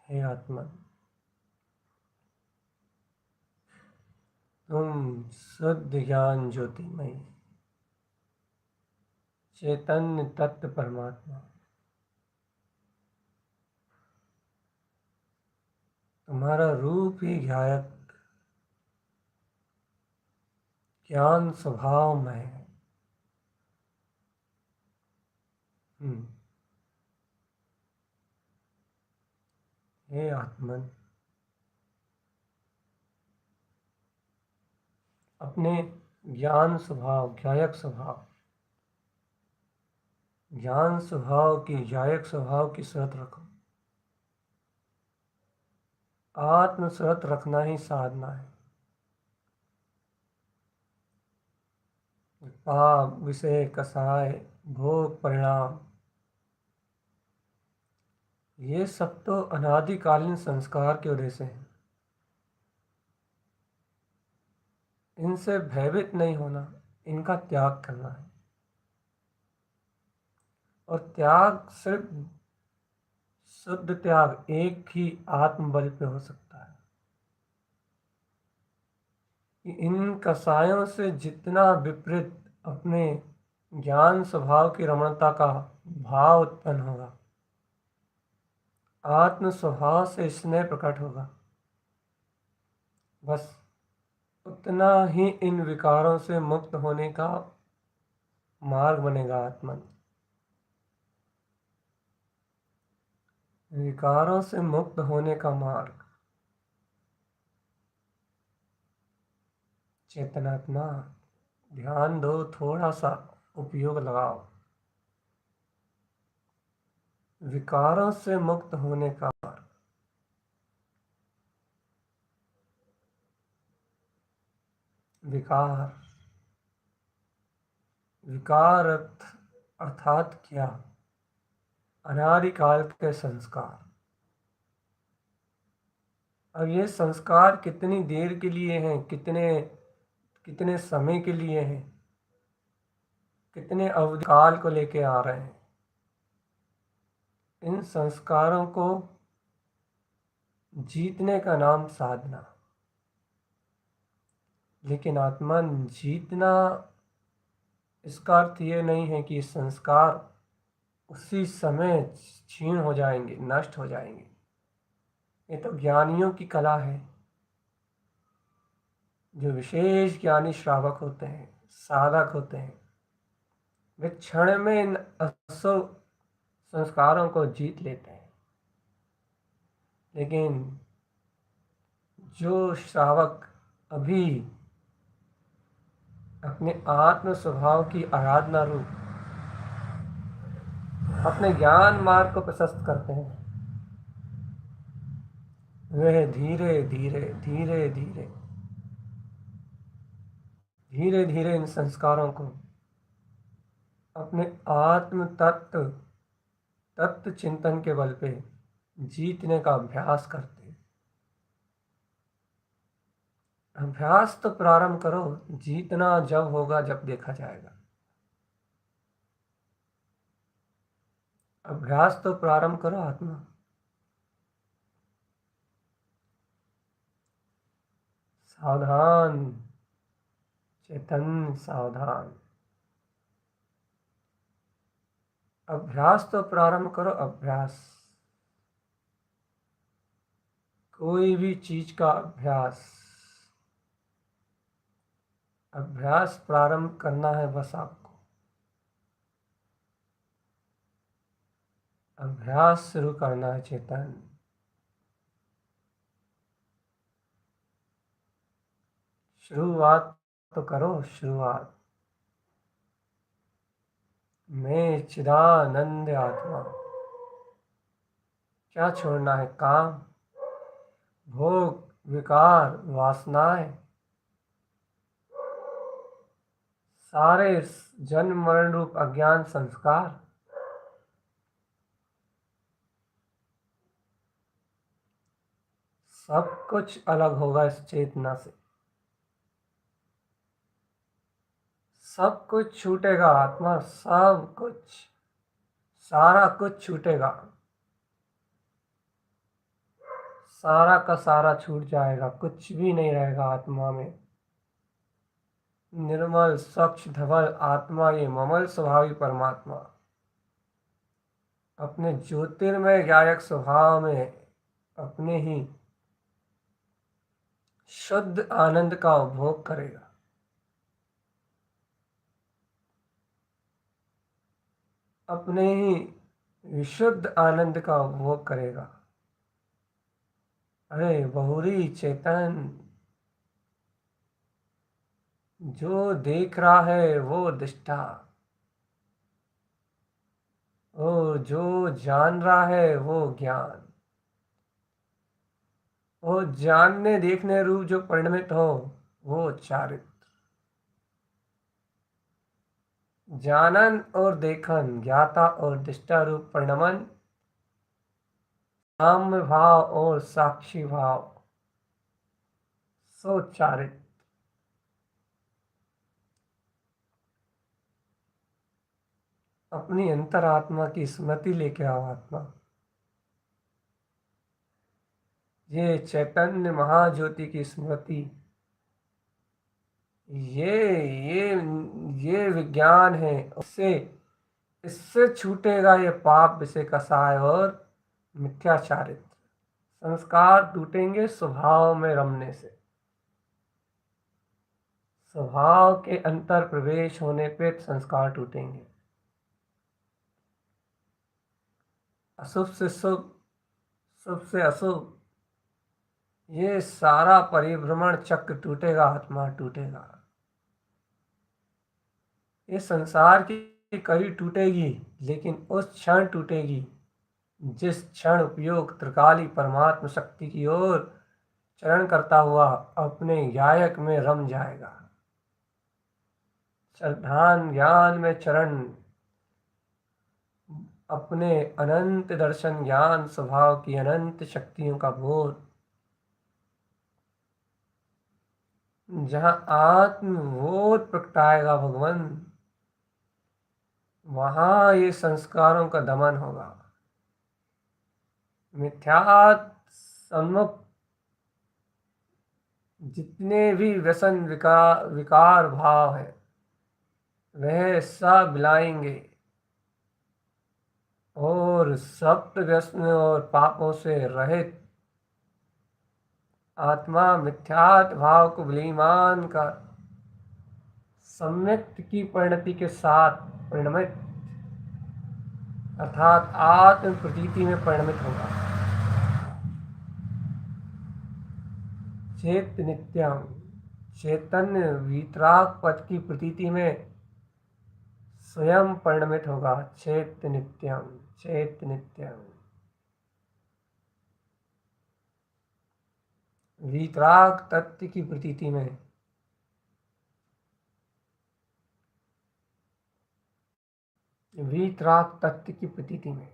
हे आत्मा, तुम शुद्ध ज्ञान ज्योतिमयी चैतन्य तत्व परमात्मा, तुम्हारा रूप ही ज्ञायक ज्ञान स्वभाव में है। हे आत्मन, अपने ज्ञान स्वभाव ज्ञायक स्वभाव ज्ञान स्वभाव की ज्ञायक स्वभाव की शरत रखो। आत्म शरत रखना ही साधना है। पाप विषय कसाय भोग परिणाम ये सब तो अनादिकालीन संस्कार की वजह से है। इनसे भयभीत नहीं होना, इनका त्याग करना है। और त्याग सिर्फ शुद्ध त्याग एक ही आत्मबल पे हो सकता है। इन कसायों से जितना विपरीत अपने ज्ञान स्वभाव की रमणता का भाव उत्पन्न होगा, आत्म स्वभाव से स्नेह प्रकट होगा, बस उतना ही इन विकारों से मुक्त होने का मार्ग बनेगा। आत्मन, विकारों से मुक्त होने का मार्ग। चेतनात्मा, ध्यान दो, थोड़ा सा उपयोग लगाओ। विकारों से मुक्त होने का मार्ग। विकार, विकार अर्थात क्या? अनादिकाल के संस्कार। अब ये संस्कार कितनी देर के लिए हैं, कितने कितने समय के लिए हैं, कितने अवधि काल को लेके आ रहे हैं। इन संस्कारों को जीतने का नाम साधना। लेकिन आत्मन जीतना, इसका अर्थ ये नहीं है कि संस्कार उसी समय क्षीण हो जाएंगे, नष्ट हो जाएंगे। ये तो ज्ञानियों की कला है। जो विशेष ज्ञानी श्रावक होते हैं, साधक होते हैं, वे क्षण में इन अशुभ संस्कारों को जीत लेते हैं। लेकिन जो श्रावक अभी अपने आत्म स्वभाव की आराधना रूप अपने ज्ञान मार्ग को प्रशस्त करते हैं, वह धीरे धीरे धीरे धीरे धीरे धीरे इन संस्कारों को अपने आत्म तत्व चिंतन के बल पे जीतने का अभ्यास करते हैं। अभ्यास तो प्रारंभ करो, जीतना जब होगा जब देखा जाएगा। अभ्यास तो प्रारंभ करो आत्मा। सावधान चेतन, सावधान। अभ्यास तो प्रारंभ करो, अभ्यास। कोई भी चीज का अभ्यास, अभ्यास प्रारंभ करना है बस आपको। अभ्यास शुरू करना है चेतन। शुरुआत तो करो, शुरुआत। मैं चिदानंद आत्मा। क्या छोड़ना है? काम, भोग, विकार, वासनाएं, सारे जन्म मरण रूप अज्ञान संस्कार। सब कुछ अलग होगा इस चेतना से। सब कुछ छूटेगा आत्मा, सब कुछ, सारा कुछ छूटेगा। सारा का सारा छूट जाएगा, कुछ भी नहीं रहेगा आत्मा में। निर्मल स्वच्छ धवल आत्मा, ये ममल स्वभावी परमात्मा अपने ज्योतिर्मय गायक स्वभाव में अपने ही शुद्ध आनंद का उपभोग करेगा। अपने ही विशुद्ध आनंद का उपभोग करेगा। अरे बहुरी चेतन, जो देख रहा है वो दृष्टा, ओ जो जान रहा है वो ज्ञान, वो जानने देखने रूप जो परिणमित हो वो चारित्र। जानन और देखन, ज्ञाता और दृष्टा रूप परिणमन, साम्य भाव और साक्षी भाव, सो चारित्र। अपनी अंतरात्मा की स्मृति लेके आओ आत्मा। ये चैतन्य महाज्योति की स्मृति, ये ये विज्ञान है। उससे इससे छूटेगा ये पाप विषय कसाय और मिथ्याचारित्र। संस्कार टूटेंगे स्वभाव में रमने से। स्वभाव के अंतर प्रवेश होने पे संस्कार टूटेंगे। अशुभ से शुभ, शुभ से अशुभ, ये सारा परिभ्रमण चक्र टूटेगा, आत्मा टूटेगा। ये संसार की कड़ी टूटेगी, लेकिन उस क्षण टूटेगी जिस क्षण उपयोग त्रिकाली परमात्म शक्ति की ओर चरण करता हुआ अपने गायक में रम जाएगा। श्रद्धान ज्ञान में चरण, अपने अनंत दर्शन ज्ञान स्वभाव की अनंत शक्तियों का बोध जहाँ आत्मबोध प्रगटाएगा भगवान, वहाँ ये संस्कारों का दमन होगा। मिथ्यात्व सम्मुख जितने भी व्यसन विकार भाव है वह सब मिलाएंगे और सप्त व्यसन और पापों से रहित आत्मा मिथ्यात्व भाव को विलीमान कर सम्यक की परिणति के साथ परिणमित अर्थात आत्म प्रतीति में परिणमित होगा। चेत नित्यम चैतन्य वीतराग पद की प्रतीति में स्वयं परिणमित होगा। चेत नित्यम चेत नित्यम वीतराग तत्व की प्रतीति में वीतराग तत्व की प्रतीति में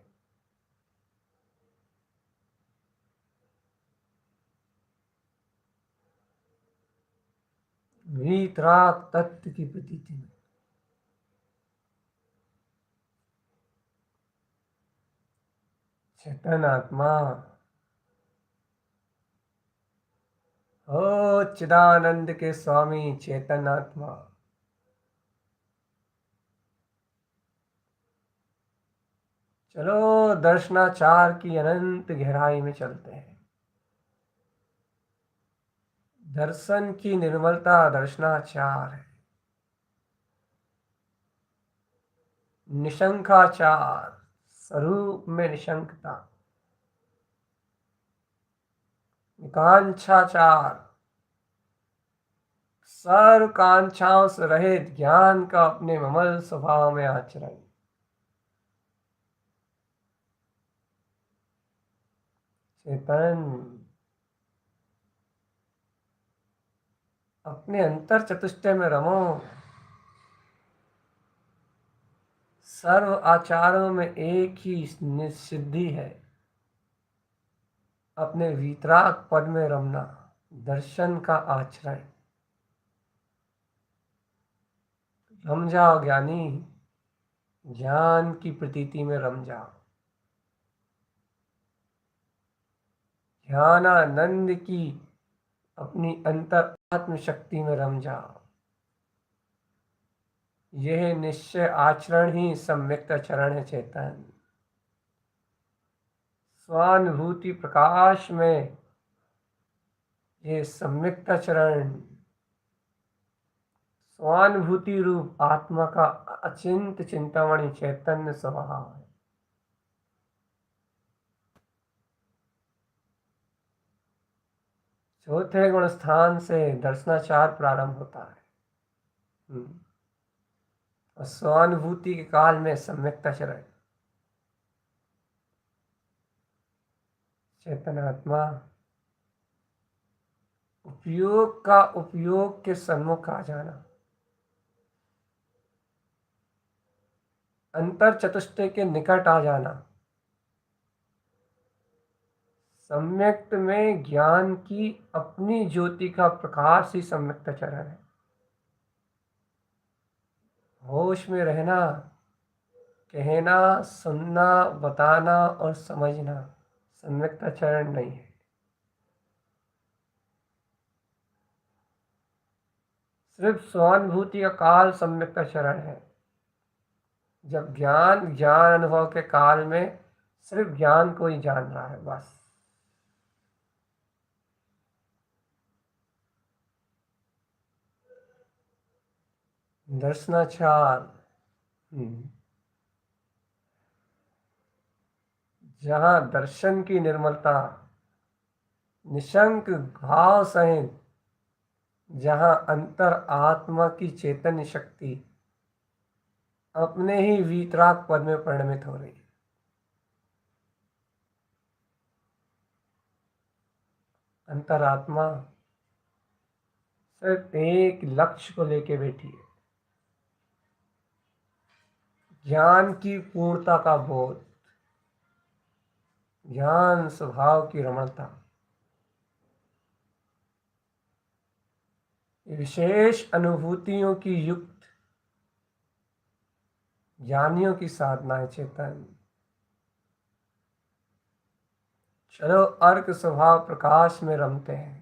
वीतराग तत्व की प्रतीति में चेतन आत्मा ओ चिदानंद के स्वामी चेतन आत्मा, चलो दर्शनाचार की अनंत गहराई में चलते हैं। दर्शन की निर्मलता दर्शनाचार है। निशंकाचार स्वरूप में निशंकता। कांक्षाचार सर्व कांक्षाओं से रहित ज्ञान का अपने ममल स्वभाव में आचरण। चेतन अपने अंतर चतुष्टय में रमो। सर्व आचारों में एक ही सिद्धि है, अपने वीतराग पद में रमना, दर्शन का आचरण। रम जाओ ज्ञानी, ज्ञान की प्रतीति में रम जाओ। ज्ञानानंद की अपनी अंतर आत्म शक्ति में रम जाओ। यह निश्चय आचरण ही सम्यक आचरण है। चेतन स्वानुभूति प्रकाश में ये सम्यक आचरण स्वानुभूति रूप आत्मा का अचिंत चिंतामणि चैतन्य स्वभाव है। चौथे गुण स्थान से दर्शनाचार प्रारंभ होता है और स्वानुभूति के काल में सम्यकता चरण। चेतन आत्मा उपयोग का उपयोग के सम्मुख आ जाना, अंतर चतुष्टय के निकट आ जाना, सम्यक्त में ज्ञान की अपनी ज्योति का प्रकाश ही सम्यकता चरण है। होश में रहना, कहना, सुनना, बताना और समझना सम्यकता चरण नहीं है। सिर्फ स्वानुभूति का काल सम्यकता चरण है, जब ज्ञान अनुभव के काल में सिर्फ ज्ञान को ही जान रहा है बस। दर्शनाचार जहाँ दर्शन की निर्मलता निशंक भाव सहित, जहाँ अंतर आत्मा की चैतन्य शक्ति अपने ही वीतराग पद में परिणमित हो रही है। अंतरात्मा सिर्फ एक लक्ष्य को लेके बैठी है, ज्ञान की पूर्णता का बोध, ज्ञान स्वभाव की रमणता। विशेष अनुभूतियों की युक्त ज्ञानियों की साधना है चेतन। चलो अर्क स्वभाव प्रकाश में रमते हैं।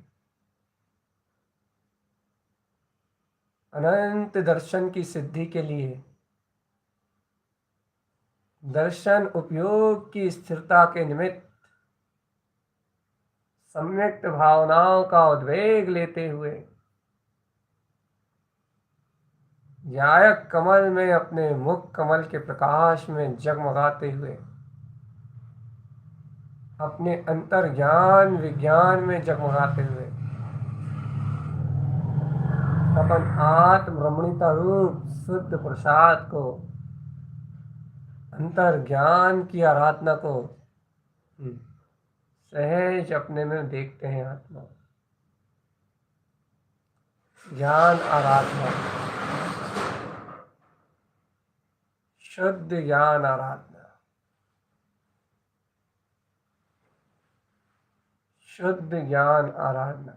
अनंत दर्शन की सिद्धि के लिए दर्शन उपयोग की स्थिरता के निमित्त सम्यक्त भावनाओं का उद्वेग लेते हुए न्यायक कमल में अपने मुख कमल के प्रकाश में जगमगाते हुए अपने अंतर ज्ञान विज्ञान में जगमगाते हुए अपन आत्म रमणीयता रूप शुद्ध प्रसाद को अंतर ज्ञान की आराधना को सहज अपने में देखते हैं। आत्मा ज्ञान आराधना, शुद्ध ज्ञान आराधना, शुद्ध ज्ञान आराधना,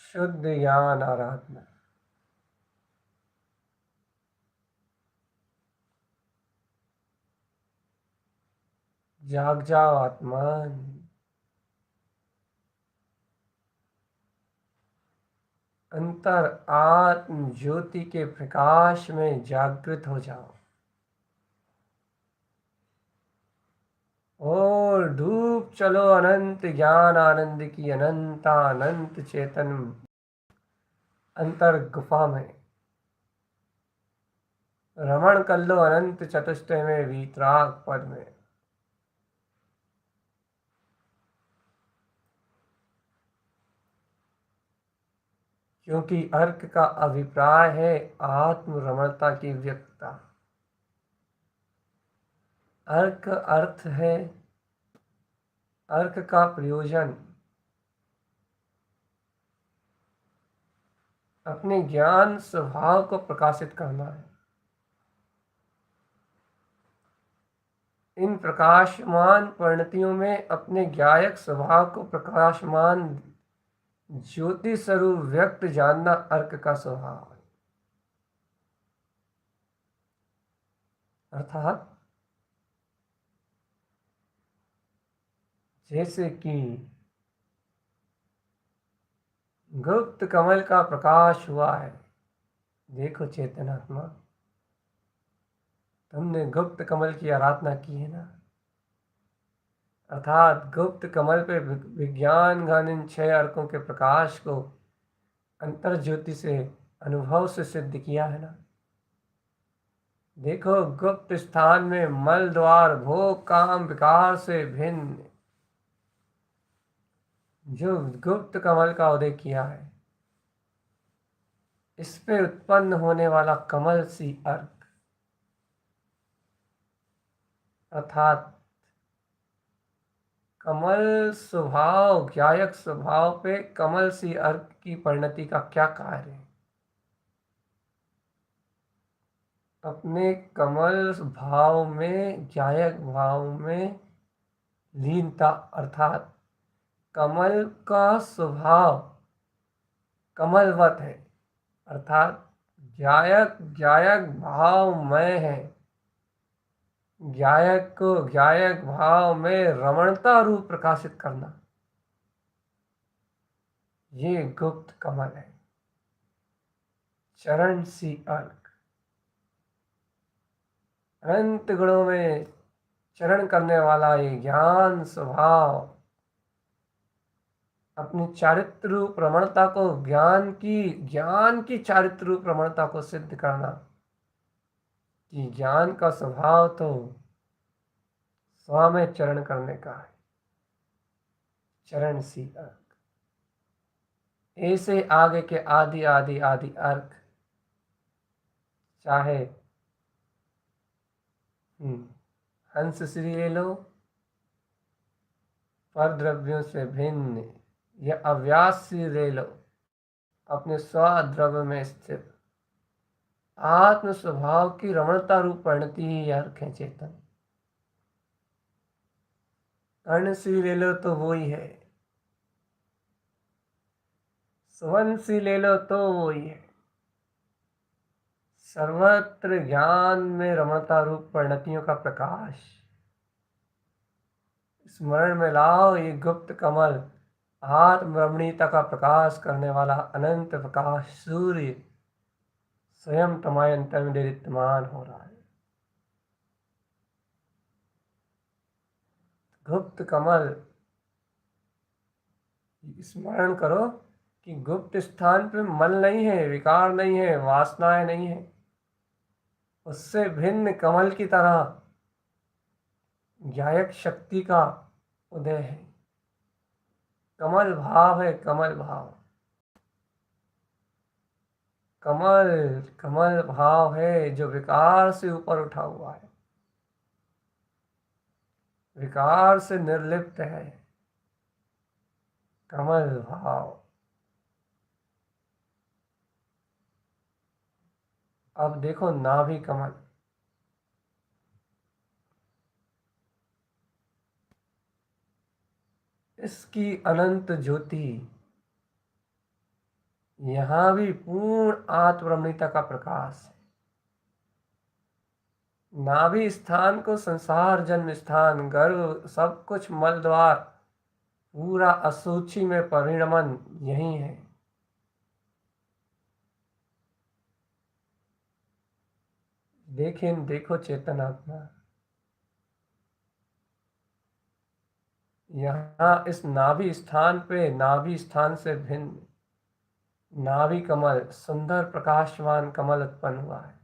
शुद्ध ज्ञान आराधना। जाग जाओ आत्मान, अंतर आत्म ज्योति के प्रकाश में जागृत हो जाओ और डूब चलो अनंत ज्ञान आनंद की अनंत चेतन अंतर गुफा में। रमण कर लो अनंत चतुष्टय में वीतराग पद में। क्योंकि अर्क का अभिप्राय है आत्म रमणता की व्यक्तता। अर्क अर्थ है, अर्क का प्रयोजन अपने ज्ञान स्वभाव को प्रकाशित करना है। इन प्रकाशमान परिणतियों में अपने ज्ञायक स्वभाव को प्रकाशमान ज्योति स्वरूप व्यक्त जानना अर्क का स्वभाव है। अर्थात जैसे कि गुप्त कमल का प्रकाश हुआ है। देखो चेतनात्मा, तुमने गुप्त कमल की आराधना की है ना। अर्थात गुप्त कमल पे विज्ञान घन इन 6 अर्कों के प्रकाश को अंतर ज्योति से अनुभव से सिद्ध किया है ना। देखो गुप्त स्थान में मल द्वार भोग काम विकार से भिन्न जो गुप्त कमल का उदय किया है, इस पे उत्पन्न होने वाला कमल सी अर्क अर्थात कमल स्वभाव ज्ञायक स्वभाव पे कमल सी अर्क की परिणति का क्या कार्य है। अपने कमल भाव में ज्ञायक भाव में लीनता अर्थात कमल का स्वभाव कमलवत है अर्थात ज्ञायक भावमय है। ज्ञायक को ज्ञायक भाव में रमणता रूप प्रकाशित करना, ये गुप्त कमल है। चरण सी अर्क अनंत गुणों में चरण करने वाला ये ज्ञान स्वभाव अपनी चारित्र रूप रमणता को ज्ञान की चारित्र रूप रमणता को सिद्ध करना कि ज्ञान का स्वभाव तो स्व में चरण करने का है। चरण सी अर्क ऐसे आगे के आदि आदि आदि अर्क चाहे हंस श्री ले लो, पर द्रव्यों से भिन्न या अव्यासी ले लो, अपने स्वद्रव्य में स्थित आत्म स्वभाव की रमणता रूप परिणति ही अर्क है चेतन। कर्णसी ले लो तो वो ही है, सुवंशी ले लो तो वो ही है। सर्वत्र ज्ञान में रमणता रूप परिणतियों का प्रकाश स्मरण में लाओ। ये गुप्त कमल आत्म रमणीयता का प्रकाश करने वाला अनंत प्रकाश सूर्य स्वयं तुम्हारे अंतर में दीप्तमान हो रहा है। गुप्त कमल स्मरण करो कि गुप्त स्थान पे मल नहीं है, विकार नहीं है, वासनाएं नहीं है। उससे भिन्न कमल की तरह ज्ञायक शक्ति का उदय है। कमल भाव है, कमल भाव। कमल कमल भाव है जो विकार से ऊपर उठा हुआ है, विकार से निर्लिप्त है। कमल भाव। अब देखो नाभि कमल, इसकी अनंत ज्योति यहां भी पूर्ण आत्मरमणीयता का प्रकाश है। नाभि स्थान को संसार जन्म स्थान, गर्भ, सब कुछ मल द्वार, पूरा असूचि में परिणमन यही है। देखें, देखो चेतन आत्मा यहाँ इस नाभि स्थान पे, नाभि स्थान से भिन्न नाभि कमल, सुंदर प्रकाशवान कमल उत्पन्न हुआ है।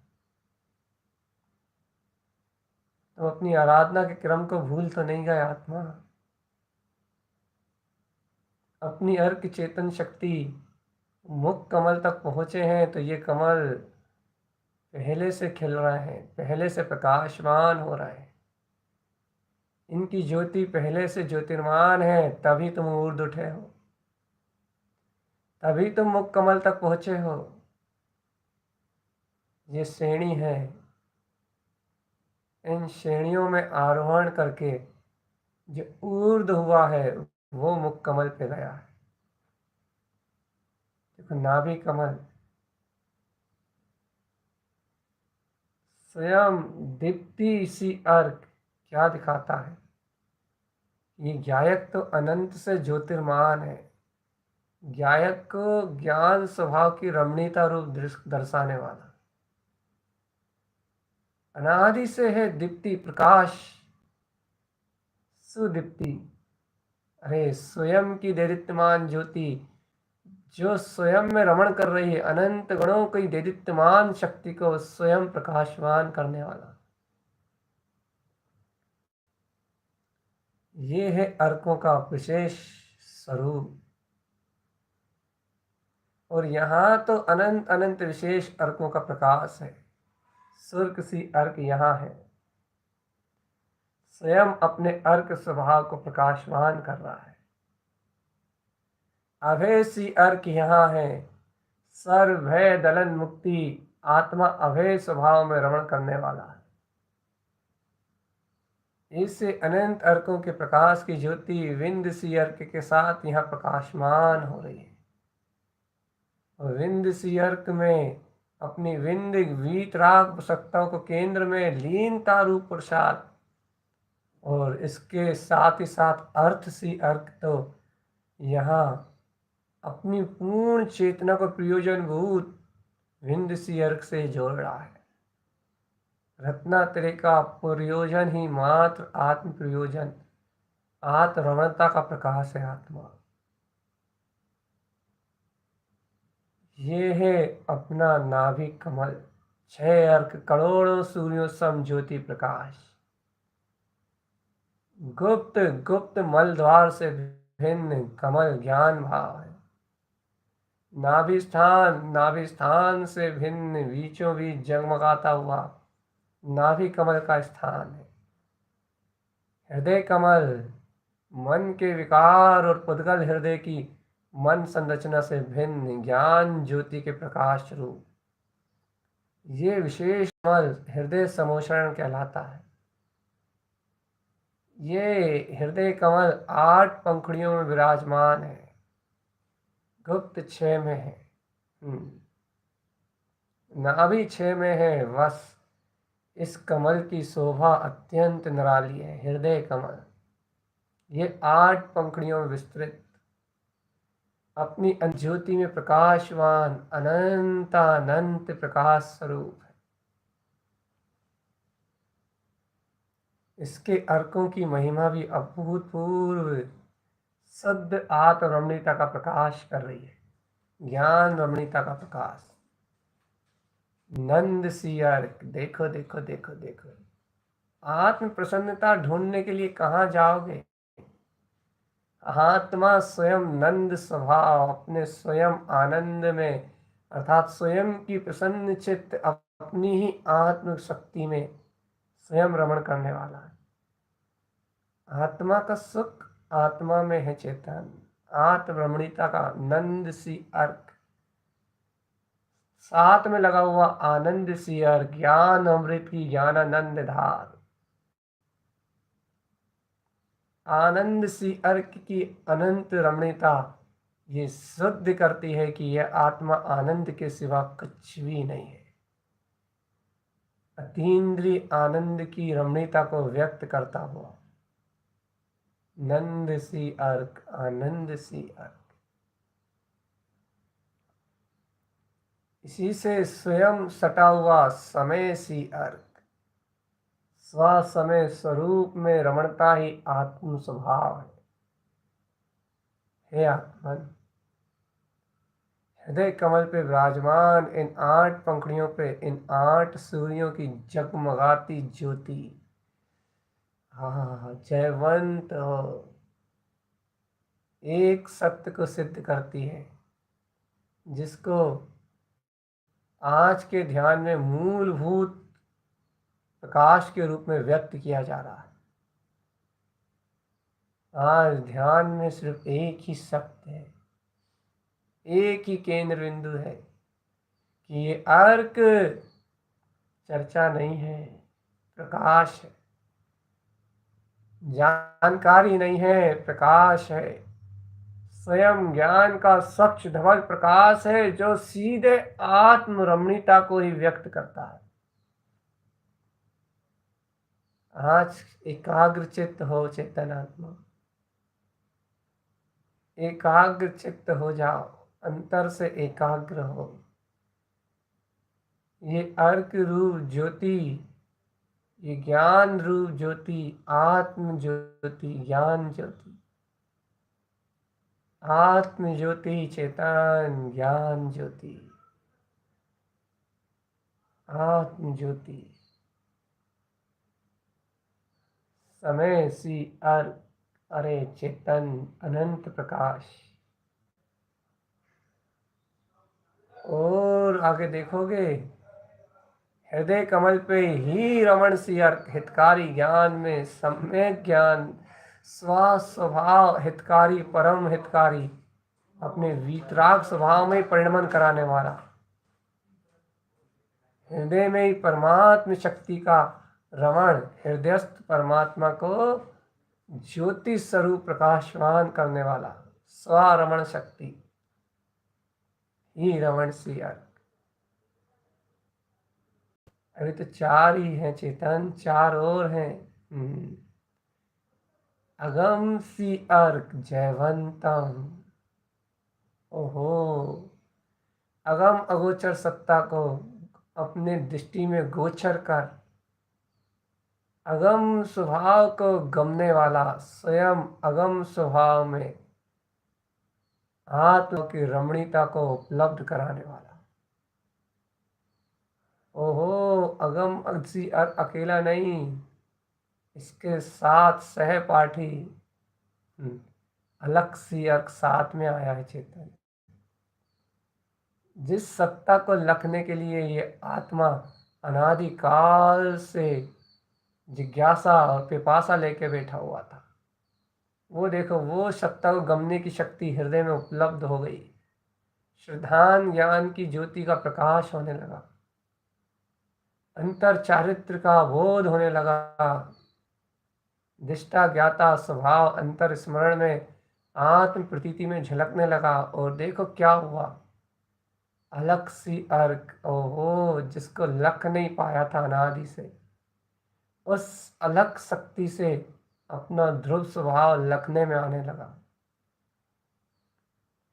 तुम अपनी आराधना के क्रम को भूल तो नहीं गए आत्मा? अपनी अर्क चेतन शक्ति मुख कमल तक पहुंचे हैं तो ये कमल पहले से खिल रहे हैं, पहले से प्रकाशमान हो रहे हैं। इनकी ज्योति पहले से ज्योतिर्मान है, तभी तुम ऊर्ध्व उठे हो, तभी तुम मुख कमल तक पहुंचे हो। ये श्रेणी है, इन श्रेणियों में आरोहण करके जो ऊर्ध्व हुआ है वो मुख कमल पे गया है। देखो नाभि कमल स्वयं दीप्ति सी अर्क क्या दिखाता है? ये ज्ञायक तो अनंत से ज्योतिर्मान है, ज्ञायक को ज्ञान स्वभाव की रमणीयता रूप दर्शाने वाला, अनादि से है दीप्ति प्रकाश सुदीप्ति। अरे स्वयं की दैदिप्यमान ज्योति जो स्वयं में रमण कर रही है, अनंत गुणों की दैदिप्यमान शक्ति को स्वयं प्रकाशवान करने वाला, ये है अर्कों का विशेष स्वरूप। और यहाँ तो अनंत अनंत विशेष अर्कों का प्रकाश है। सुर्क सी अर्क यहाँ है, स्वयं अपने अर्क स्वभाव को प्रकाशवान कर रहा है। अभय सी अर्क यहाँ है, सर्व भय दलन मुक्ति, आत्मा अभय स्वभाव में रमण करने वाला है। इससे अनंत अर्कों के प्रकाश की ज्योति विंद सी अर्क के साथ यहाँ प्रकाशमान हो रही है। और विंद सी अर्क में अपनी विंद वीतराग सत्ताओं को केंद्र में लीनता रूप प्रसाद, और इसके साथ ही साथ अर्थ सी अर्क तो यहाँ अपनी पूर्ण चेतना को प्रयोजनभूत विंद सी अर्क से जोड़ रहा है। रत्नात्रय का प्रयोजन ही मात्र आत्म प्रयोजन, आत्मरमणता का प्रकाश है आत्मा। ये है अपना नाभिक कमल, 6 अर्क करोड़ों सूर्यों सम ज्योति प्रकाश। गुप्त गुप्त मल द्वार से भिन्न कमल ज्ञान भाव है। नाभि स्थान से भिन्न बीचों बीच जगमगाता हुआ नाभि कमल का स्थान है। हृदय कमल मन के विकार और पुद्गल हृदय की मन संरचना से भिन्न ज्ञान ज्योति के प्रकाश रूप, ये विशेष कमल हृदय समोषण कहलाता है। ये हृदय कमल 8 पंखुड़ियों में विराजमान है, गुप्त 6 में है, नाभि 6 में है। बस इस कमल की शोभा अत्यंत निराली है। हृदय कमल ये 8 पंखुड़ियों में विस्तृत, अपनी ज्योति में प्रकाशवान अनंतानंत प्रकाश स्वरूप है। इसके अर्कों की महिमा भी अभूतपूर्व शुद्ध आत्म रमणीयता का प्रकाश कर रही है, ज्ञान रमणीयता का प्रकाश। नंद सी अर्क, देखो देखो देखो देखो। आत्म प्रसन्नता ढूंढने के लिए कहाँ जाओगे? आत्मा स्वयं नंद स्वभाव, अपने स्वयं आनंद में, अर्थात स्वयं की प्रसन्न चित्त अपनी ही आत्म शक्ति में स्वयं रमण करने वाला है। आत्मा का सुख आत्मा में है चेतन, आत्म रमणीयता का नंद सी अर्क, साथ में लगा हुआ आनंद सी अर्क, ज्ञान अमृत की ज्ञानानंद धार। आनंद सी अर्क की अनंत रमणीयता ये सिद्ध करती है कि यह आत्मा आनंद के सिवा कुछ भी नहीं है। अतीन्द्रिय आनंद की रमणीयता को व्यक्त करता हुआ नंद सी अर्क, आनंद सी अर्क। इसी से स्वयं सटा हुआ समय सी अर्क, स्व समय स्वरूप में रमणता ही आत्म स्वभाव है। हे आत्मन, हृदय कमल पे विराजमान इन 8 पंखुड़ियों पे, इन 8 सूर्यों की जगमगाती ज्योति, हाँ, जयवंत हो, एक सत्य को सिद्ध करती है, जिसको आज के ध्यान में मूलभूत प्रकाश के रूप में व्यक्त किया जा रहा है। आज ध्यान में सिर्फ एक ही सत्य है, एक ही केंद्र बिंदु है कि ये अर्क चर्चा नहीं है, प्रकाश है। जानकारी नहीं है, प्रकाश है। स्वयं ज्ञान का स्वच्छ धवल प्रकाश है, जो सीधे आत्म रमणीयता को ही व्यक्त करता है। आज एकाग्र चित्त हो चेतन आत्मा, एकाग्र चित्त हो जाओ, अंतर से एकाग्र हो। ये अर्क रूप ज्योति, ये ज्ञान रूप ज्योति, आत्म ज्योति, ज्ञान ज्योति, आत्म ज्योति, चेतन ज्ञान ज्योति, आत्म ज्योति, समय सी अर्क, अरे चेतन अनंत प्रकाश। और आगे देखोगे, हृदय कमल पे ही रमण सी अर्क, हितकारी ज्ञान में सम्यक ज्ञान, स्वभाव हितकारी, परम हितकारी, अपने वीतराग स्वभाव में परिणमन कराने वाला, हृदय में ही परमात्म शक्ति का रमण, हृदयस्थ परमात्मा को ज्योति स्वरूप प्रकाशवान करने वाला, स्वरमण शक्ति ही रमण सी अर्क। अभी तो 4 ही हैं चेतन, 4 और हैं। अगम सी अर्क, जयवंतम। ओहो, अगम अगोचर सत्ता को अपने दृष्टि में गोचर कर, अगम स्वभाव को गमने वाला, स्वयं अगम स्वभाव में आत्मा की रमणीयता को उपलब्ध कराने वाला। ओहो, अगम अगसी अकेला नहीं, इसके साथ सहपाठी अलग सी अर्क साथ में आया है चेतन। जिस सत्ता को लखने के लिए ये आत्मा अनादिकाल से जिज्ञासा और पिपासा लेके बैठा हुआ था, वो देखो, वो सत्ता को गमने की शक्ति हृदय में उपलब्ध हो गई। श्रद्धान ज्ञान की ज्योति का प्रकाश होने लगा, अंतर चारित्र का बोध होने लगा, दिष्टा ज्ञाता स्वभाव अंतर स्मरण में आत्म प्रतीति में झलकने लगा और देखो क्या हुआ। अलख सी अर्क, ओहो, जिसको लख नहीं पाया था अनादि से, उस अलख शक्ति से अपना ध्रुव स्वभाव लखने में आने लगा।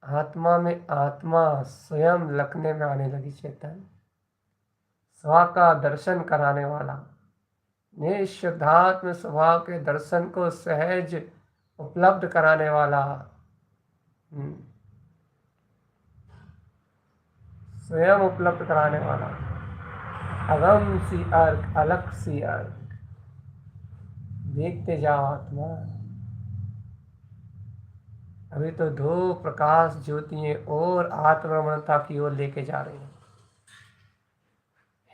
आत्मा में आत्मा स्वयं लखने में आने लगी। चेतन स्व का दर्शन कराने वाला, निःशुद्धात्म स्वभाव के दर्शन को सहज उपलब्ध कराने वाला, स्वयं उपलब्ध कराने वाला, अगम सी अर्क, अलग सी अर्क। देखते जाओ आत्मा, अभी तो दो प्रकाश ज्योतियां और आत्मरमणता की ओर लेके जा रही हैं।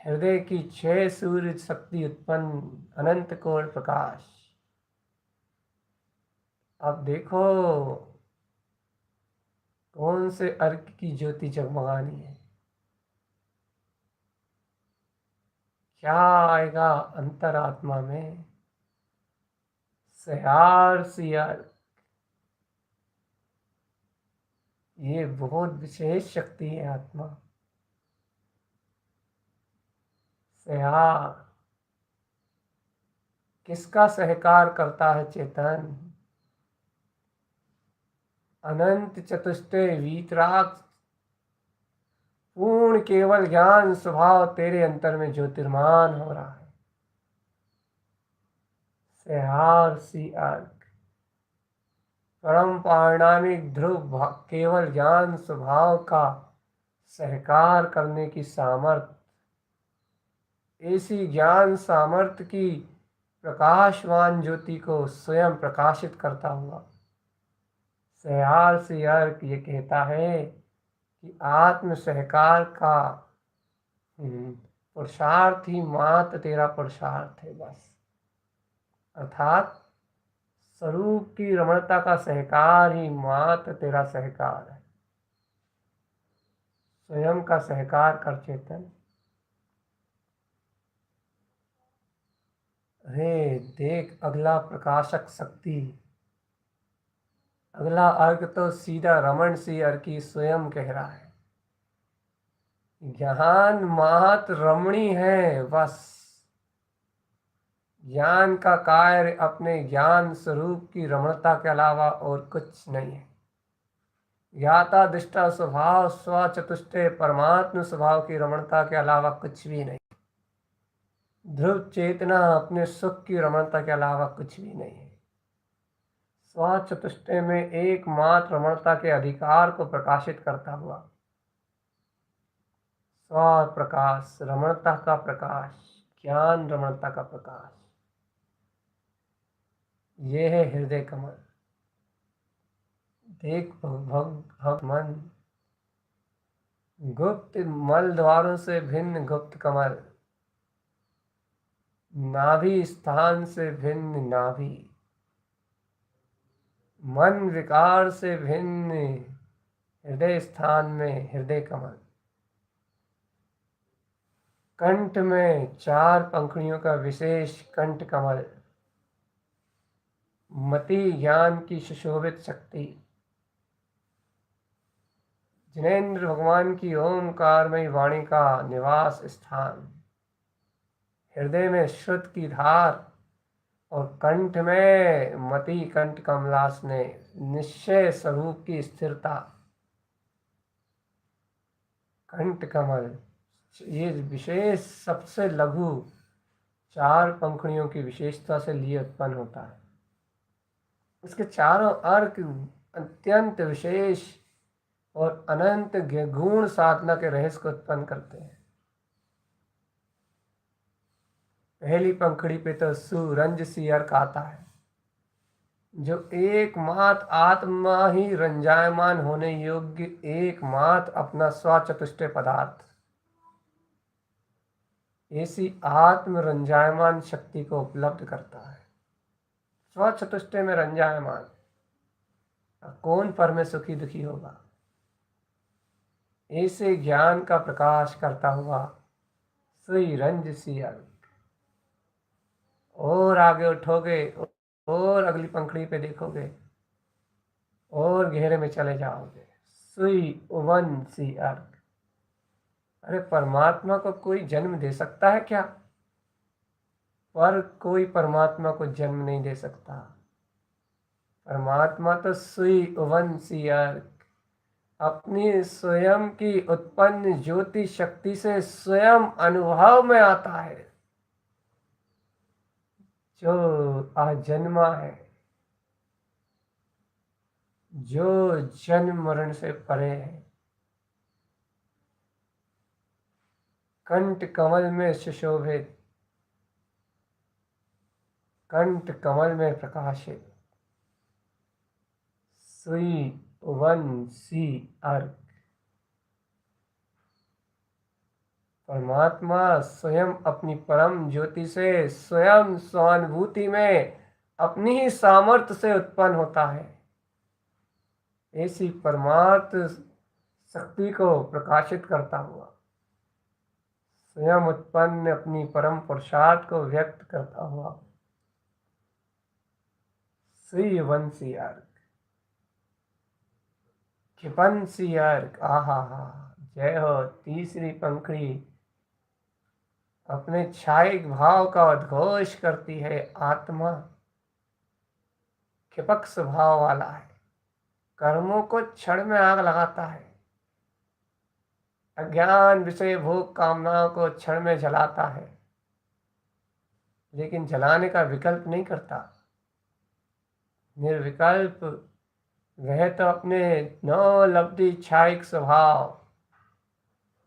हृदय की 6 सूर्य शक्ति उत्पन्न, अनंत कोण प्रकाश। अब देखो कौन से अर्क की ज्योति जगमगानी है। क्या आएगा अंतरात्मा में? सयार सियार। ये बहुत विशेष शक्ति है आत्मा। सयार किसका सहकार करता है? चेतन अनंत चतुष्टय वीतराग पूर्ण केवल ज्ञान स्वभाव तेरे अंतर में ज्योतिर्मान हो रहा है। सहार सी अर्क, परम पारणामिक ध्रुव केवल ज्ञान स्वभाव का सहकार करने की सामर्थ्य, ऐसी ज्ञान सामर्थ्य की प्रकाशवान ज्योति को स्वयं प्रकाशित करता हुआ सहार सी अर्क ये कहता है कि आत्म सहकार का पुरुषार्थ ही मात्र तेरा पुरुषार्थ है बस। अर्थात स्वरूप की रमणता का सहकार ही मात्र तेरा सहकार है। स्वयं का सहकार कर चेतन। अरे देख अगला प्रकाशक शक्ति, अगला अर्घ तो सीधा रमण सी अर्की स्वयं कह रहा है। ज्ञान मात्र रमणी है बस। ज्ञान का कार्य अपने ज्ञान स्वरूप की रमणता के अलावा और कुछ नहीं है। ज्ञाता दृष्टा स्वभाव स्व चतुष्टय परमात्म स्वभाव की रमणता के अलावा कुछ भी नहीं। ध्रुव चेतना अपने सुख की रमणता के अलावा कुछ भी नहीं है। स्व चतुष्टय में एकमात्र रमणता के अधिकार को प्रकाशित करता हुआ स्व प्रकाश, रमणता का प्रकाश, ज्ञान रमणता का प्रकाश, ये है हृदय कमल। देख भग मन, गुप्त मल द्वारों से भिन्न गुप्त कमल, नाभि स्थान से भिन्न नाभि, मन विकार से भिन्न हृदय स्थान में हृदय कमल, कंठ में 4 पंखुड़ियों का विशेष कंठ कमल, मति ज्ञान की सुशोभित शक्ति, जिनेन्द्र भगवान की ओमकारमयी वाणी का निवास स्थान, हृदय में श्रुत की धार और कंठ में मति कंठ कमलास ने निश्चय स्वरूप की स्थिरता। कंठ कमल ये विशेष सबसे लघु 4 पंखुड़ियों की विशेषता से लिए उत्पन्न होता है। इसके चारों अर्क अत्यंत विशेष और अनंत गुण साधना के रहस्य को उत्पन्न करते हैं। पहली पंखुड़ी पे तो सुरंज सी अर्क आता है, जो एकमात्र आत्मा ही रंजायमान होने योग्य एकमात्र अपना स्वचतुष्टय पदार्थ, ऐसी आत्म रंजायमान शक्ति को उपलब्ध करता है। स्वचतुष्टय में रंजायमान, कौन पर में सुखी दुखी होगा। ऐसे ज्ञान का प्रकाश करता हुआ सुई रंज सी अर्क। और आगे उठोगे और अगली पंखड़ी पे देखोगे और गहरे में चले जाओगे। सुई वन सी अर्क। अरे परमात्मा को कोई जन्म दे सकता है क्या? पर कोई परमात्मा को जन्म नहीं दे सकता। परमात्मा तो सुई वन सी अर्क अपनी स्वयं की उत्पन्न ज्योति शक्ति से स्वयं अनुभव में आता है, जो अजन्मा है, जो जन्म मरण से परे है। कंठ कमल में सुशोभित, कंठ कमल में प्रकाशित, सुई वन सी अर्क। परमात्मा स्वयं अपनी परम ज्योति से स्वयं स्वानुभूति में अपनी ही सामर्थ्य से उत्पन्न होता है। ऐसी परमार्थ शक्ति को प्रकाशित करता हुआ स्वयं उत्पन्न अपनी परम पुरुषार्थ को व्यक्त करता हुआ श्री वंशी अर्क, क्षिपंसी अर्क। आहा हा, जय हो। तीसरी पंखड़ी अपने क्षायिक भाव का उद्घोष करती है। आत्मा क्षिपक स्वभाव वाला है, कर्मों को क्षण में आग लगाता है, अज्ञान विषय भोग कामनाओं को क्षण में जलाता है, लेकिन जलाने का विकल्प नहीं करता। निर्विकल्प वह तो अपने नौ लब्धि क्षायिक स्वभाव,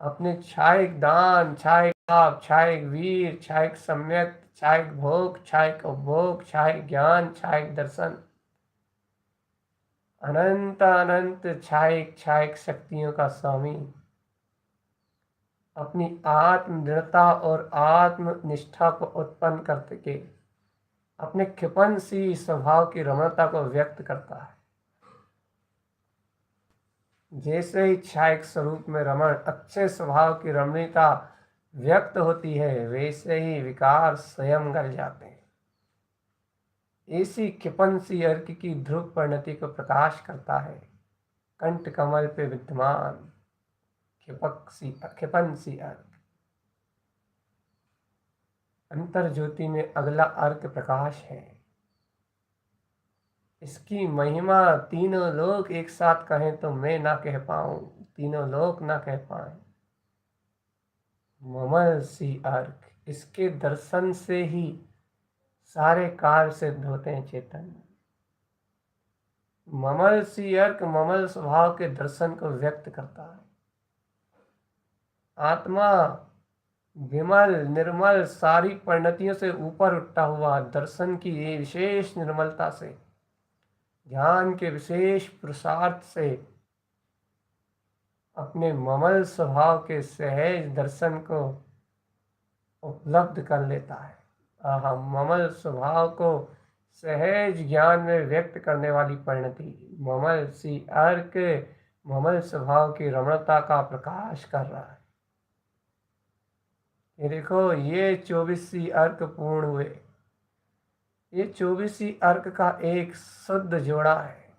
अपने क्षायिक दान, क्षायिक पाप, क्षायिक वीर, क्षायिक सम्यक, क्षायिक भोग, क्षायिक उपभोग, क्षायिक ज्ञान, क्षायिक दर्शन, अनंत अनंत क्षायिक क्षायिक शक्तियों का स्वामी अपनी आत्म दृढ़ता और आत्म निष्ठा को उत्पन्न करके अपने क्षिपंसी स्वभाव की रमणता को व्यक्त करता है। जैसे ही क्षायिक स्वरूप में रमण अच्छे स्वभाव की रमणीयता व्यक्त होती है, वैसे ही विकार स्वयं गल जाते हैं। ऐसी क्षिपंसी अर्क की ध्रुव परिणति को प्रकाश करता है कंठ कमल पे विद्यमान क्षिपंसी अर्क। अंतर ज्योति में अगला अर्क प्रकाश है। इसकी महिमा तीनों लोग एक साथ कहें तो मैं ना कह पाऊं, तीनों लोग ना कह पाए। ममल सी अर्क, इसके दर्शन से ही सारे कार्य सिद्ध होते हैं चेतन। ममल सी अर्क ममल स्वभाव के दर्शन को व्यक्त करता है। आत्मा विमल निर्मल सारी परिणतियों से ऊपर उठता हुआ दर्शन की ये विशेष निर्मलता से, ज्ञान के विशेष पुरुषार्थ से अपने ममल स्वभाव के सहज दर्शन को उपलब्ध कर लेता है। आहा, ममल स्वभाव को सहज ज्ञान में व्यक्त करने वाली परिणति ममल सी अर्क ममल स्वभाव की रमणता का प्रकाश कर रहा है। ये देखो, ये 24 अर्क पूर्ण हुए। ये 24 अर्क का एक शुद्ध जोड़ा है।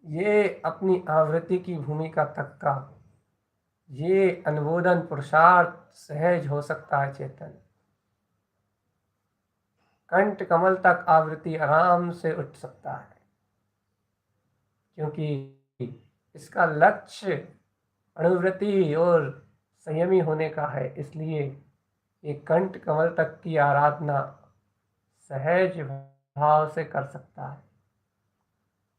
ये अपनी आवृत्ति की भूमिका तक का ये अनुमोदन पुरुषार्थ सहज हो सकता है चेतन। कंठ कमल तक आवृत्ति आराम से उठ सकता है, क्योंकि इसका लक्ष्य अनुवृत्ति और संयमी होने का है। इसलिए ये कंठ कमल तक की आराधना सहज भाव से कर सकता है,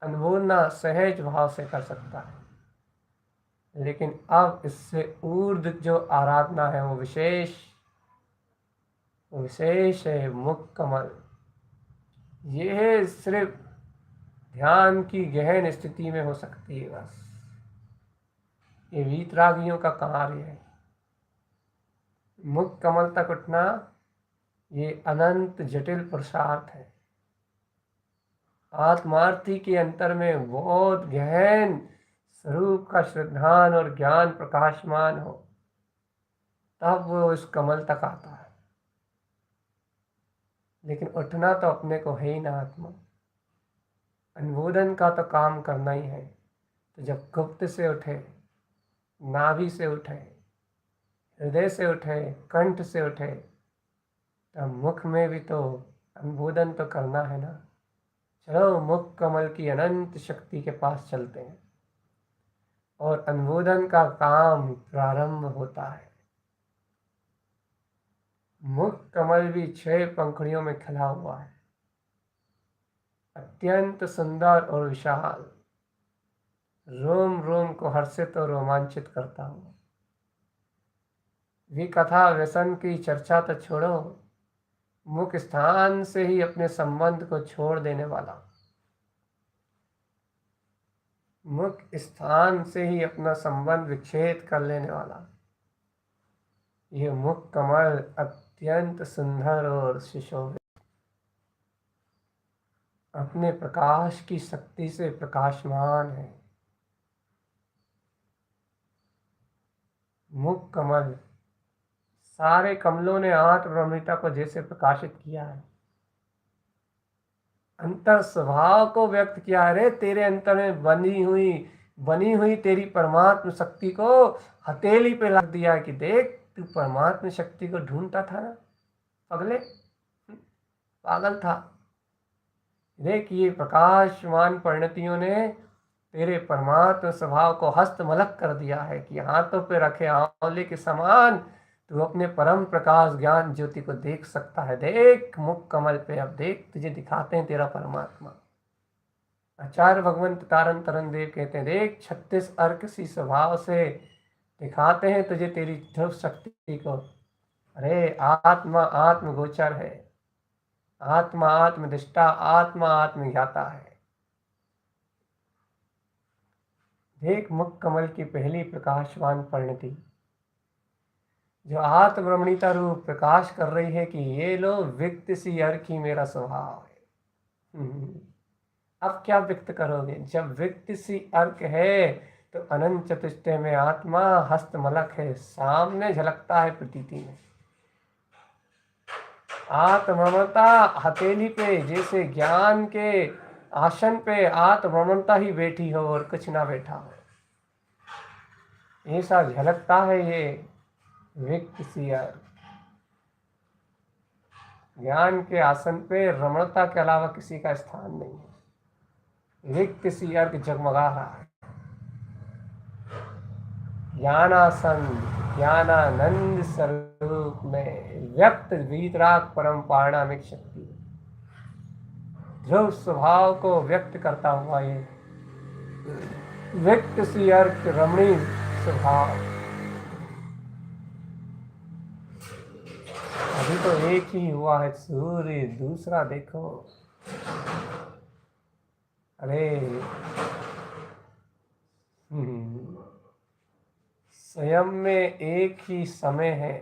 अनुमोदना सहज भाव से कर सकता है। लेकिन अब इससे ऊर्ध्व जो आराधना है वो विशेष है। मुख कमल, यह सिर्फ ध्यान की गहन स्थिति में हो सकती है। बस ये वीतरागियों का कार्य है। मुख कमल तक उठना ये अनंत जटिल पुरुषार्थ है। आत्मार्थी के अंतर में बहुत गहन स्वरूप का श्रद्धान और ज्ञान प्रकाशमान हो, तब वो इस कमल तक आता है। लेकिन उठना तो अपने को है ही ना आत्मा। अनुमोदन का तो काम करना ही है। तो जब गुप्त से उठे, नाभि से उठे, हृदय से उठे, कंठ से उठे, तब मुख में भी तो अनुमोदन तो करना है ना। चलो मुख कमल की अनंत शक्ति के पास चलते हैं और अनुमोदन का काम प्रारंभ होता है। मुख कमल भी 6 पंखुड़ियों में खिला हुआ है, अत्यंत सुंदर और विशाल, रोम रोम को हर्षित और रोमांचित करता हूँ। कथा व्यसन की चर्चा तो छोड़ो, मुख स्थान से ही अपने संबंध को छोड़ देने वाला, मुख स्थान से ही अपना संबंध विच्छेद कर लेने वाला, ये मुख कमल अत्यंत सुंदर और सुशोभित, अपने प्रकाश की शक्ति से प्रकाशमान है। मुख कमल, सारे कमलों ने आत्मरमणीयता को जैसे प्रकाशित किया है, अंतर स्वभाव को व्यक्त किया है। रे तेरे अंतर में बनी हुई तेरी परमात्म शक्ति को हथेली पे रख दिया कि देख तू परमात्म शक्ति को ढूंढता था ना पगले, पागल था। देख ये प्रकाशमान परिणतियों ने तेरे परमात्म स्वभाव को हस्तमलक कर दिया है कि हाथों पे रखे आंवले के समान तू अपने परम प्रकाश ज्ञान ज्योति को देख सकता है। देख मुख कमल पे, अब देख तुझे दिखाते हैं तेरा परमात्मा। आचार्य भगवंत तारण तरन देव कहते हैं, देख 36 अर्क सी स्वभाव से दिखाते हैं तुझे तेरी ध्रुव शक्ति को। अरे आत्मा आत्म गोचर है, आत्मा आत्मदिष्टा, आत्मा आत्मज्ञाता है। देख मुख कमल की पहली प्रकाशवान परिणति जो आत्मरमणीयता रूप प्रकाश कर रही है कि ये लो व्यक्त सी अर्क ही मेरा स्वभाव है। अब क्या व्यक्त करोगे? जब व्यक्त सी अर्क है तो अनंत चतुष्टय में आत्मा हस्तमलक है, सामने झलकता है प्रतीति में। आत्मममता हथेली पे जैसे ज्ञान के आसन पे आत्मममता ही बैठी हो और कुछ ना बैठा हो, ऐसा झलकता है ये व्यक्त सी अर्क। ज्ञान के आसन पे रमणता के अलावा किसी का स्थान नहीं है। व्यक्त सी अर्क जगमगा रहा है। ज्ञानासन ज्ञानानंद स्वरूप में व्यक्त वीतराग परम पारणामिक शक्ति, ध्रुव स्वभाव को व्यक्त करता हुआ ये व्यक्त सी अर्क रमणीय स्वभाव। अभी तो एक ही हुआ है सूर्य, दूसरा देखो। अरे स्वयं में एक ही समय है,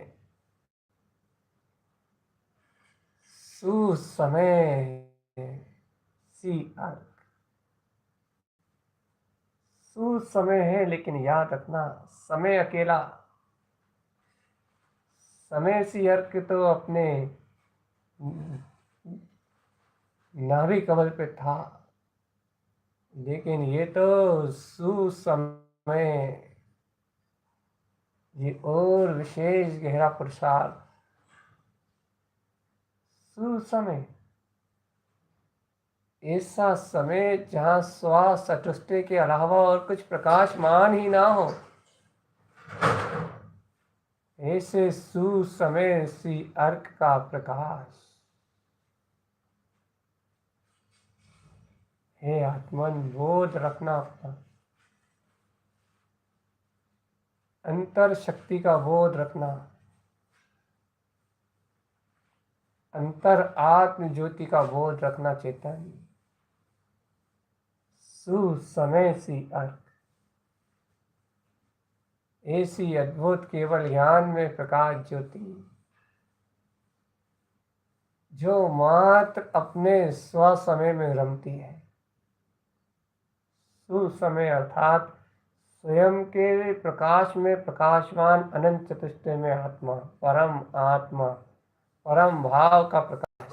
सुसमय सी अर्क। सुसमय है, लेकिन याद रखना समय अकेला, समय सी अर्क तो अपने नाभि कमल पे था, लेकिन ये तो सुसमय, ये और विशेष गहरा पुरुषार्थ। सुसमय ऐसा समय जहाँ श्वास चतुष्टय के अलावा और कुछ प्रकाशमान ही ना हो, ऐसे सुसमय सी अर्क का प्रकाश। हे आत्मन, बोध रखना अपना, अंतर शक्ति का बोध रखना, अंतर आत्म ज्योति का बोध रखना। चेतन सुसमय सी अर्क, ऐसी अद्भुत केवल ज्ञान में प्रकाश ज्योति जो मात्र अपने स्वसमय में रमती है। सुसमय अर्थात स्वयं के प्रकाश में प्रकाशमान अनंत चतुष्टय में आत्मा, परम भाव का प्रकाश।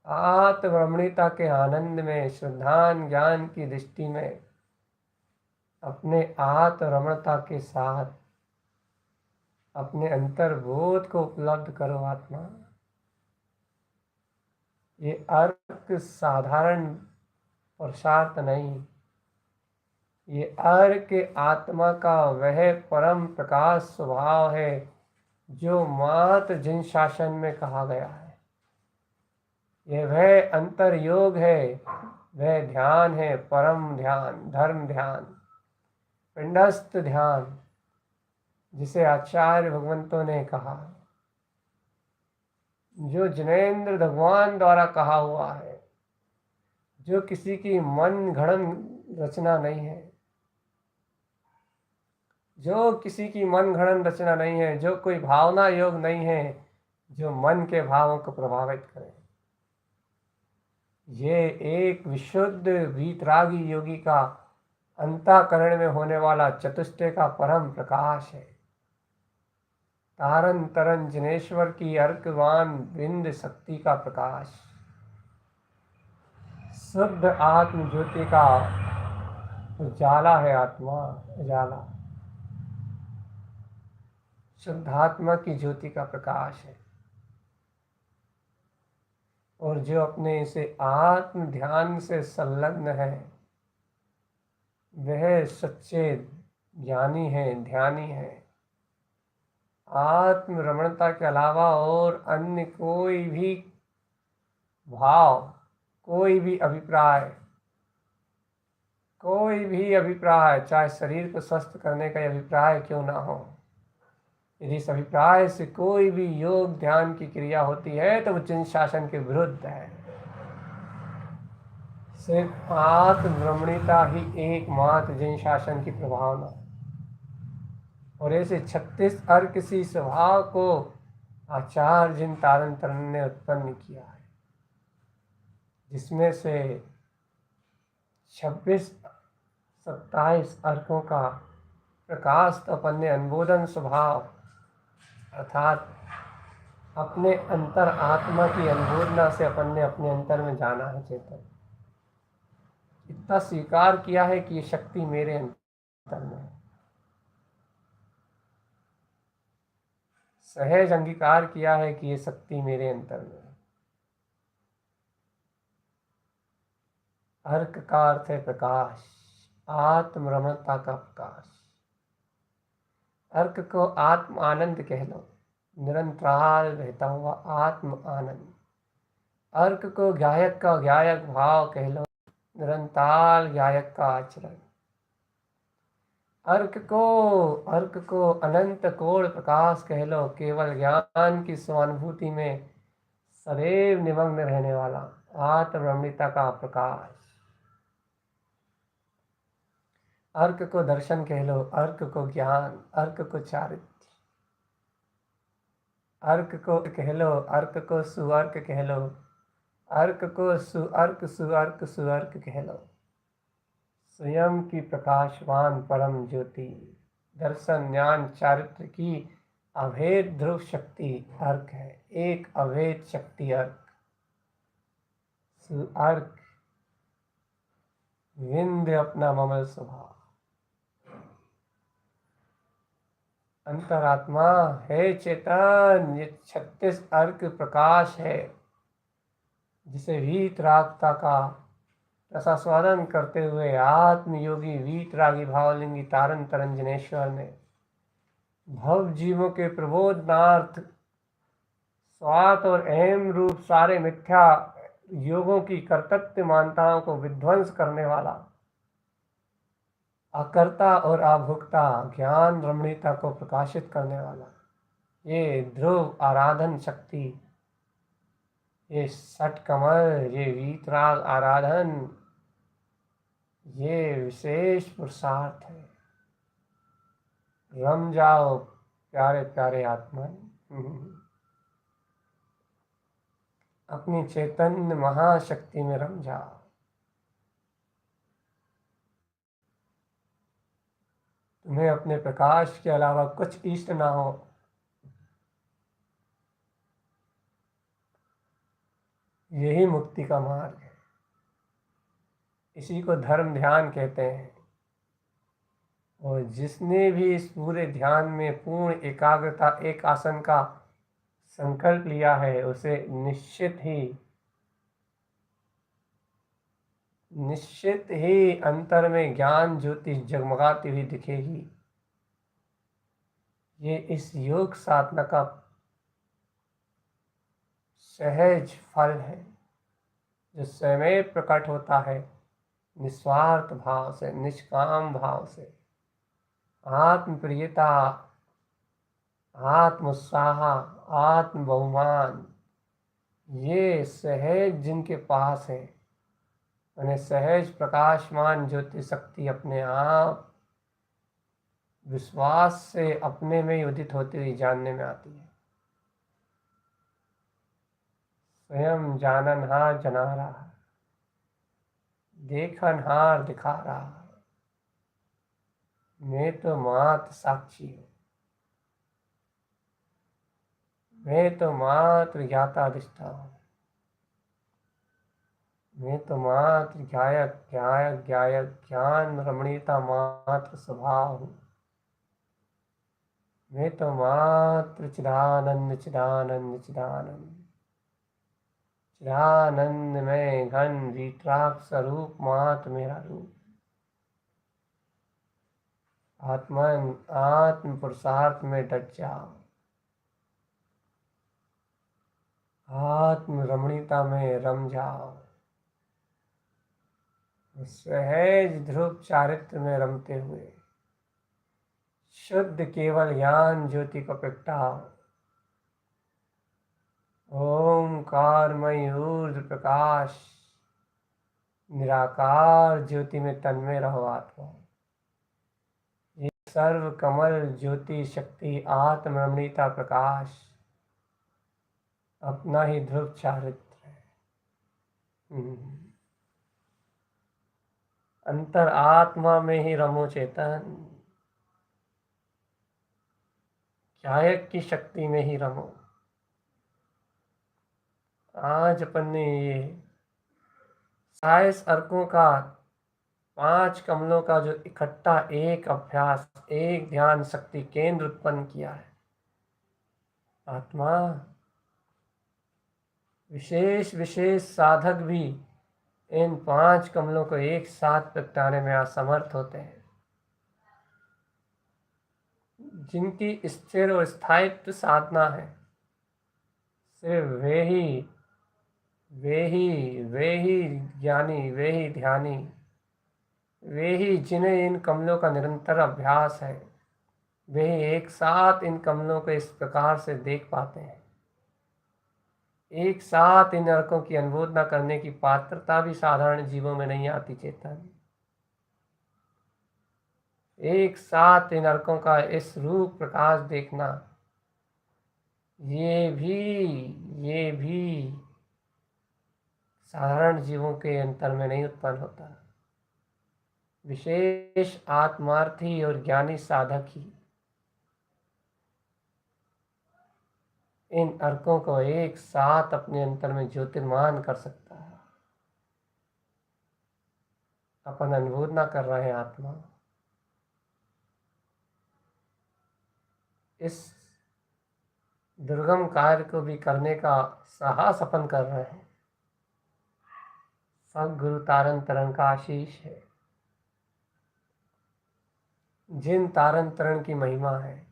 आत्मरमणीयता के आनंद में, श्रद्धान ज्ञान की दृष्टि में अपने आत्मरमणता के साथ अपने अंतर्बोध को उपलब्ध करो। आत्मा, ये अर्क साधारण पुरुषार्थ नहीं, ये अर्क आत्मा का वह परम प्रकाश स्वभाव है जो मात्र जिन शासन में कहा गया है। यह वह अंतर योग है, वह ध्यान है, परम ध्यान, धर्म ध्यान, पिंडस्थ ध्यान, जिसे आचार्य भगवंतों ने कहा, जो जिनेंद्र भगवान द्वारा कहा हुआ है, जो किसी की मन घड़न रचना नहीं है, जो किसी की मन घड़न रचना नहीं है, जो कोई भावना योग नहीं है जो मन के भावों को प्रभावित करे। ये एक विशुद्ध वीतरागी योगी का अंतःकरण में होने वाला चतुष्टय का परम प्रकाश है। तारन तरन जिनेश्वर की अर्कवान बिंद शक्ति का प्रकाश, शुद्ध आत्म ज्योति का उजाला है। आत्मा उजाला शुद्धात्मा की ज्योति का प्रकाश है, और जो अपने इसे आत्म ध्यान से संलग्न है वह सच्चे ज्ञानी है, ध्यानी है। आत्म रमणता के अलावा और अन्य कोई भी भाव, कोई भी अभिप्राय, चाहे शरीर को स्वस्थ करने का अभिप्राय क्यों ना हो, यदि इस अभिप्राय से कोई भी योग ध्यान की क्रिया होती है तो वो जिन शासन के विरुद्ध है। सिर्फ आत्मरमणीयता ही एकमात्र जिन शासन की प्रभावना, और ऐसे 36 अर्कसी स्वभाव को आचार्य जिन तारन तरन ने उत्पन्न किया है, जिसमें से 26-27 अर्कों का प्रकाश तो अपने अनुबोधन स्वभाव अर्थात अपने अंतर आत्मा की अनुबोधना से अपन ने अपने अंतर में जाना है। चेतन इतना स्वीकार किया है कि ये शक्ति मेरे अंतर में है, सहज अंगीकार किया है कि ये शक्ति मेरे अंतर में है। अर्क का अर्थ है प्रकाश, आत्मरमणता का प्रकाश। अर्क को आत्म आनंद कह लो, निरंतराल रहता हुआ आत्म आनंद। अर्क को गायक का गायक भाव कह लो, निरंतर गायक का आचरण। अर्क को अनंत कोण प्रकाश कह लो, केवल ज्ञान की स्वानुभूति में सदैव निमग्न रहने वाला आत्मरमणीयता का प्रकाश। अर्क को दर्शन कह लो, अर्क को ज्ञान, अर्क को चारित्र्य, अर्क को कह लो, अर्क को सुअर्क कह लो, अर्क को सुअर्क कह लो। स्वयं की प्रकाशवान परम ज्योति, दर्शन ज्ञान चारित्र की अभेद ध्रुव शक्ति अर्क है, एक अभेद शक्ति अर्क। सुअर्क विंध्य अपना ममल स्वभाव, अंतरात्मा है चेतन। ये 36 अर्क प्रकाश है जिसे वीतरागता का रसास्वादन करते हुए आत्मयोगी वीतरागी भावलिंगी तारन तरन जिनेश्वर ने भव जीवों के प्रबोधनार्थ स्वार्थ और अहम रूप सारे मिथ्या योगों की कर्तव्य मान्यताओं को विध्वंस करने वाला अकर्ता और अभोक्ता ज्ञान रमणीयता को प्रकाशित करने वाला ये ध्रुव आराधन शक्ति, ये सट कमल, ये वीतराग आराधन, ये विशेष पुरुषार्थ है। रम जाओ प्यारे प्यारे आत्मा, अपनी चैतन्य महाशक्ति में रम जाओ। तुम्हें अपने प्रकाश के अलावा कुछ इष्ट ना हो, यही मुक्ति का मार्ग है। इसी को धर्म ध्यान कहते हैं। और जिसने भी इस पूरे ध्यान में पूर्ण एकाग्रता एक आसन का संकल्प लिया है, उसे निश्चित ही अंतर में ज्ञान ज्योति जगमगाती हुई दिखेगी। ये इस योग साधना का सहज फल है, जो स्वयं प्रकट होता है निस्वार्थ भाव से, निष्काम भाव से। आत्मप्रियता, आत्मोत्साह, आत्म बहुमान, ये सहज जिनके पास है, उन्हें सहज प्रकाशमान ज्योति शक्ति अपने आप विश्वास से अपने में ही उदित होती हुई जानने में आती है। स्वयं जाननहार जना रहा, देखनहार दिखा रहा, मैं तो मात्र साक्षी हूँ, मैं तो मात्र ज्ञाता अधिष्ठा हूँ, मैं तो मात्र गायक ज्ञान रमणीयता मात्र स्वभाव हूँ, मैं तो मात्र चिदानंद चिदानंद चिदानंद चिदानंद में घन वितराग स्वरूप मात्र मेरा रूप। आत्म पुरुषार्थ में डट जाओ, आत्म रमणीयता में रम जाओ, सहज ध्रुव चारित्र में रमते हुए शुद्ध केवल ज्ञान ज्योति को प्रगटाओ। ओंकारमय ऊर्ध्व प्रकाश निराकार ज्योति में तन्मय रहो आत्मा। ये सर्व कमल ज्योति शक्ति आत्म रमणीयता प्रकाश अपना ही ध्रुव चारित्र है। अंतर आत्मा में ही रमो चेतन, गायक की शक्ति में ही रमो। आज अपन ने ये 27 अर्कों का 5 कमलों का जो इकट्ठा एक अभ्यास, एक ध्यान शक्ति केंद्र उत्पन्न किया है। आत्मा विशेष साधक भी इन 5 कमलों को एक साथ प्रगटाने में असमर्थ होते हैं। जिनकी स्थिर और स्थायित्व साधना है, सिर्फ वे ही ज्ञानी, वे ही ध्यानी, वे ही जिन्हें इन कमलों का निरंतर अभ्यास है, वे ही एक साथ इन कमलों को इस प्रकार से देख पाते हैं। एक साथ इन अर्कों की अनुमोदना करने की पात्रता भी साधारण जीवों में नहीं आती चेतन। एक साथ इन अर्कों का इस रूप प्रकाश देखना, ये भी साधारण जीवों के अंतर में नहीं उत्पन्न होता। विशेष आत्मार्थी और ज्ञानी साधक ही इन अर्कों को एक साथ अपने अंतर में ज्योतिर्मान कर सकता है। अपन अनुमोदना कर रहे हैं आत्मा, इस दुर्गम कार्य को भी करने का साहस अपन कर रहे हैं। सब गुरु तारन तरण का आशीष है। जिन तारन तरण की महिमा है,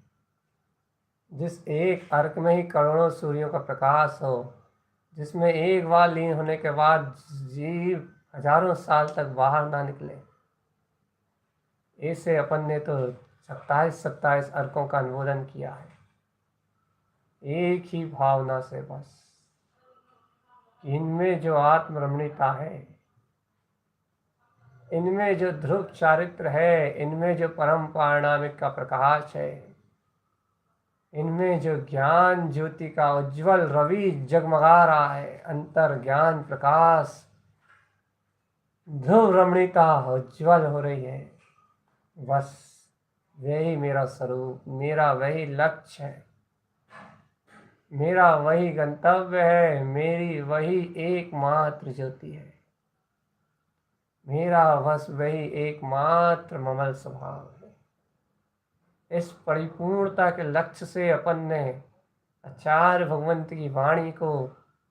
जिस एक अर्क में ही करोड़ों सूर्यों का प्रकाश हो, जिसमें एक बार लीन होने के बाद जीव हजारों साल तक बाहर ना निकले, ऐसे अपन ने तो 27 अर्कों का अनुमोदन किया है। एक ही भावना से बस, इनमें जो आत्मरमणीयता है, इनमें जो ध्रुव चारित्र है, इनमें जो परम पारणामिक का प्रकाश है, इनमें जो ज्ञान ज्योति का उज्जवल रवि जगमगा रहा है, अंतर ज्ञान प्रकाश ध्रुव रमणीयता उज्जवल हो रही है, बस वही मेरा स्वरूप, मेरा वही लक्ष्य है। मेरा वही गंतव्य है, मेरी वही एकमात्र ज्योति है, मेरा बस वही एकमात्र ममल स्वभाव है। इस परिपूर्णता के लक्ष्य से अपन ने आचार्य भगवंत की वाणी को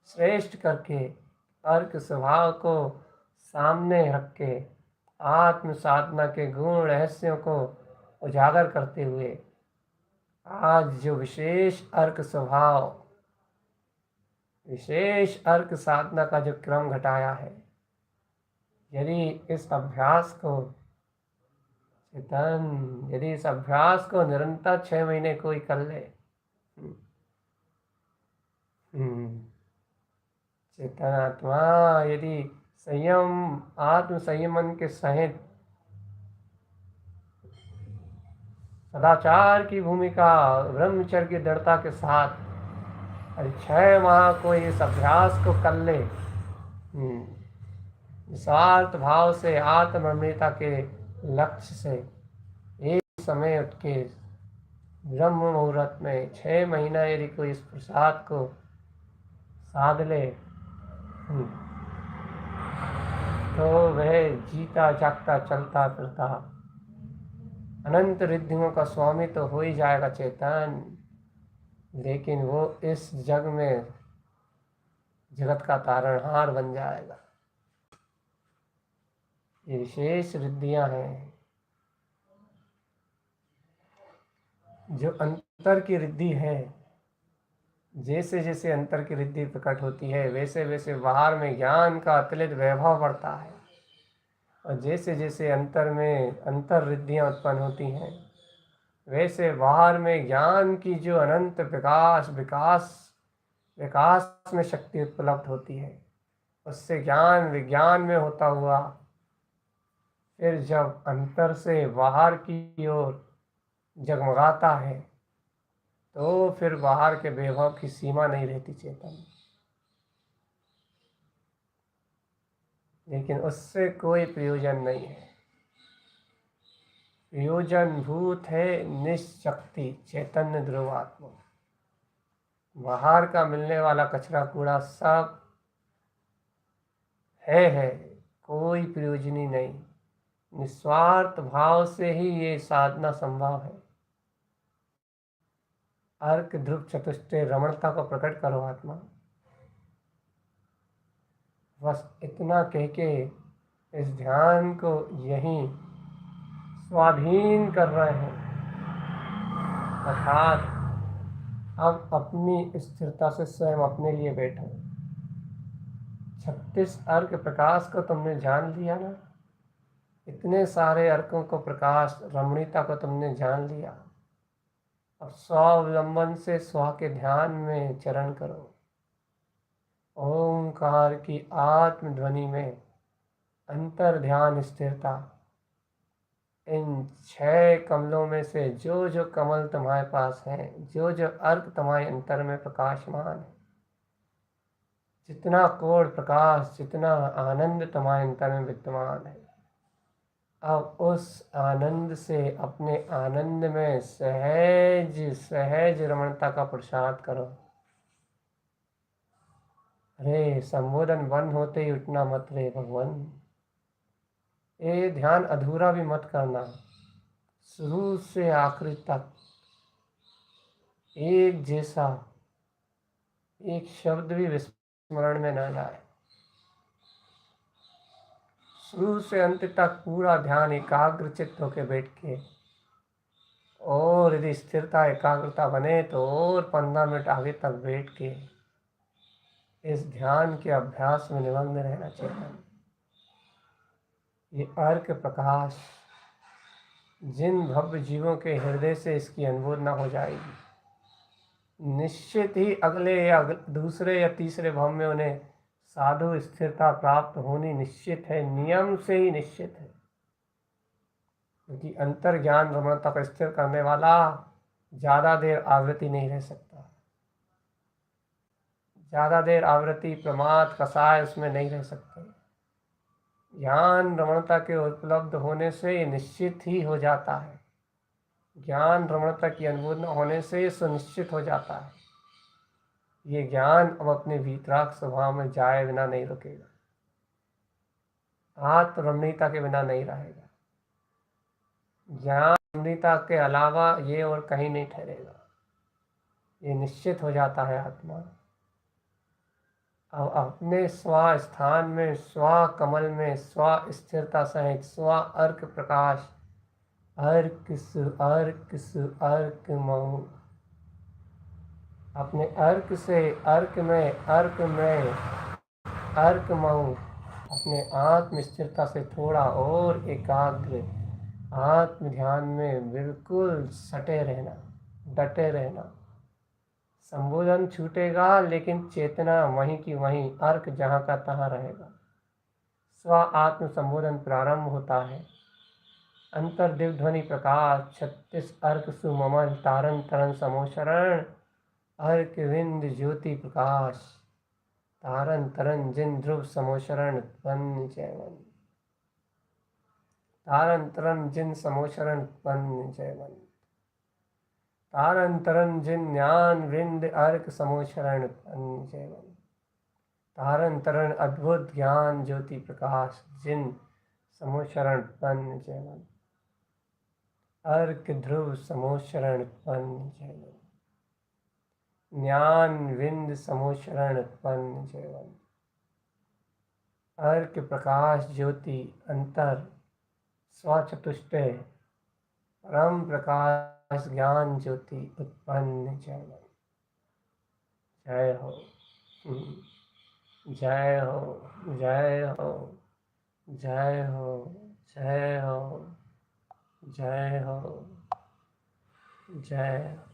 श्रेष्ठ करके, अर्क स्वभाव को सामने रख के, आत्म साधना के गुण रहस्यों को उजागर करते हुए आज जो विशेष अर्क स्वभाव, विशेष अर्क साधना का जो क्रम घटाया है, यदि इस अभ्यास को चेतन, यदि इस अभ्यास को निरंतर 6 महीने कोई कर ले, चेतन आत्मा यदि संयम, आत्म संयमन के सहित सदाचार की भूमिका, ब्रह्मचर्य की दृढ़ता के साथ 6 माह को इस अभ्यास को कर ले, निस्वार्थ भाव से आत्मनिर्भरता के लक्ष्य से एक समय उठ के ब्रह्म मुहूर्त में 6 महीना यदि कोई इस प्रसाद को साध ले, तो वह जीता जागता चलता फिरता अनंत रिद्धियों का स्वामी तो हो ही जाएगा चेतन, लेकिन वो इस जग में जगत का तारणहार बन जाएगा। ये विशेष रिद्धियां हैं जो अंतर की रिद्धि है। जैसे जैसे अंतर की रिद्धि प्रकट होती है, वैसे वैसे बाहर में ज्ञान का अतुलित वैभव बढ़ता है, और जैसे जैसे अंतर में अंतर रिद्धियां उत्पन्न होती हैं, वैसे बाहर में ज्ञान की जो अनंत विकास विकास विकास में शक्ति उपलब्ध होती है, उससे ज्ञान विज्ञान में होता हुआ फिर जब अंतर से बाहर की ओर जगमगाता है, तो फिर बाहर के वैभव की सीमा नहीं रहती चेतन। लेकिन उससे कोई प्रयोजन नहीं है। प्रयोजन भूत है निशक्ति चैतन्य ध्रुवात्मा। बाहर का मिलने वाला कचरा कूड़ा सब है, कोई प्रयोजनी नहीं। निस्वार्थ भाव से ही ये साधना संभव है। अर्क ध्रुव चतुष्टय रमणता को प्रकट करो आत्मा। बस इतना कह के इस ध्यान को यहीं स्वाधीन कर रहे हैं, अर्थात अब अपनी स्थिरता से स्वयं अपने लिए बैठो। 36 अर्क प्रकाश को तुमने जान लिया ना, इतने सारे अर्कों को प्रकाश रमणीयता को तुमने जान लिया। अब स्वावलंबन से स्व के ध्यान में चरण करो। ओंकार की आत्म ध्वनि में अंतर ध्यान स्थिरता। इन 6 कमलों में से जो जो कमल तुम्हारे पास है, जो जो अर्क तुम्हारे अंतर में प्रकाशमान है, जितना कोड़ प्रकाश, जितना आनंद तुम्हारे अंतर में विद्यमान है, अब उस आनंद से अपने आनंद में सहज सहज रमणता का प्रसाद करो। अरे संबोधन बंद होते ही उठना मत रे भगवान। ये ध्यान अधूरा भी मत करना। शुरू से आखिरी तक एक जैसा, एक शब्द भी विस्मरण में न जाए। शुरू से अंत तक पूरा ध्यान एकाग्र चित्त होकर बैठ के, और यदि स्थिरता एकाग्रता बने तो और 15 मिनट आगे तक बैठ के इस ध्यान के अभ्यास में निमग्न रहना चाहिए। ये अर्क प्रकाश जिन भव्य जीवों के हृदय से इसकी अनुमोदना हो जाएगी, निश्चित ही अगले या दूसरे या तीसरे भाव में उन्हें साधु स्थिरता प्राप्त होनी निश्चित है, नियम से ही निश्चित है। क्योंकि अंतर ज्ञान रमणता को स्थिर करने वाला ज़्यादा देर आवृत्ति नहीं रह सकता। ज़्यादा देर आवृत्ति प्रमाद कसाय उसमें नहीं रह सकते। ज्ञान रमणता के उपलब्ध होने से निश्चित ही हो जाता है। ज्ञान रमणता की अनुमोदना होने से सुनिश्चित हो जाता है। ये ज्ञान अब अपने वीतराग स्वभाव में जाए बिना नहीं रुकेगा, आत्मरमणीयता के बिना नहीं रहेगा। ज्ञान रमणीयता के अलावा ये और कहीं नहीं ठहरेगा, ये निश्चित हो जाता है आत्मा। अब अपने स्व स्थान में, स्व कमल में, स्व स्थिरता सहित, स्व अर्क प्रकाश, अर्क सु अर्क सु अर्क मऊ, अपने अर्क से अर्क में, अर्क में अर्क मऊ, अपने आत्म स्थिरता से थोड़ा और एकाग्र आत्म ध्यान में बिल्कुल सटे रहना, डटे रहना। संबोधन छूटेगा लेकिन चेतना वहीं की वहीं, अर्क जहाँ का तहाँ रहेगा। स्व आत्म संबोधन प्रारंभ होता है। अंतर दिव्य ध्वनि प्रकाश 36 अर्क सुममल तारन तरन समोशरण, अर्क विंद ज्योति प्रकाश, तारन तरन जिन ध्रुव समोशरण पन जयवन, तारन तरन जिन समोशरण पन जयवन, तारन तरन जिन ज्ञान वृंद अर्क समोशरण पन जयवन, तारन तरन अद्भुत ज्ञान ज्योति प्रकाश जिन समोशरण पन जयवन, अर्क ध्रुव समोशरण पन जयवन, ज्ञान विंद समोशरण पन जयवन, अर्क प्रकाश ज्योति अंतर स्वचतुष्टय परम प्रकाश ज्ञान ज्योति उत्पन्न जयवन। जय हो, जय हो, जय हो, जय हो, जय हो, जय हो, जय हो।